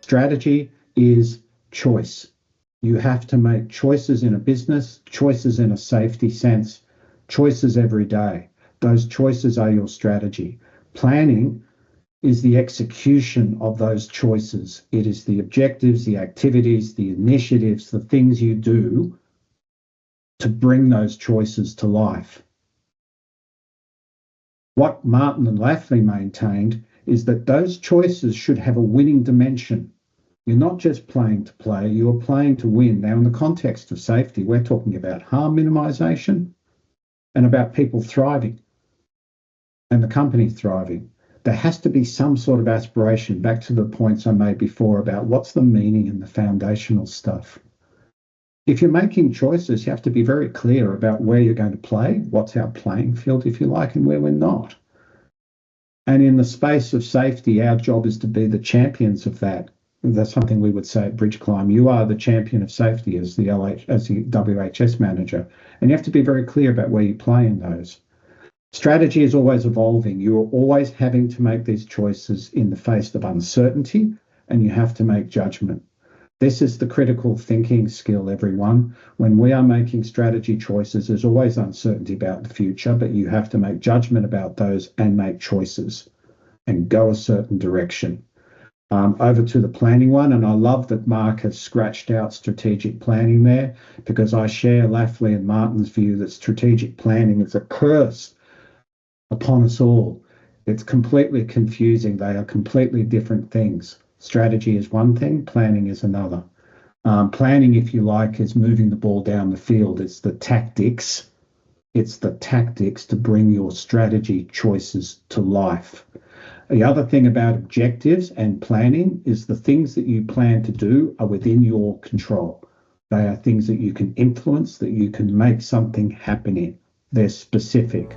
Strategy is choice. You have to make choices in a business, choices in a safety sense, choices every day. Those choices are your strategy. Planning is the execution of those choices. It is the objectives, the activities, the initiatives, the things you do to bring those choices to life. What Martin and Lafley maintained is that those choices should have a winning dimension. You're not just playing to play, you're playing to win. Now, in the context of safety, we're talking about harm minimization and about people thriving and the company thriving. There has to be some sort of aspiration, back to the points I made before about what's the meaning and the foundational stuff. If you're making choices, you have to be very clear about where you're going to play, what's our playing field, if you like, and where we're not. And in the space of safety, our job is to be the champions of that. That's something we would say at Bridge Climb. You are the champion of safety as the WHS manager, and you have to be very clear about where you play in those. Strategy is always evolving. You are always having to make these choices in the face of uncertainty, and you have to make judgment. This is the critical thinking skill, everyone. When we are making strategy choices, there's always uncertainty about the future, but you have to make judgment about those and make choices and go a certain direction. Over to the planning one, and I love that Mark has scratched out strategic planning there, because I share Lafley and Martin's view that strategic planning is a curse upon us all. It's completely confusing. They are completely different things. Strategy is one thing, planning is another. Planning, if you like, is moving the ball down the field. It's the tactics. It's the tactics to bring your strategy choices to life. The other thing about objectives and planning is the things that you plan to do are within your control. They are things that you can influence, that you can make something happen in. They're specific.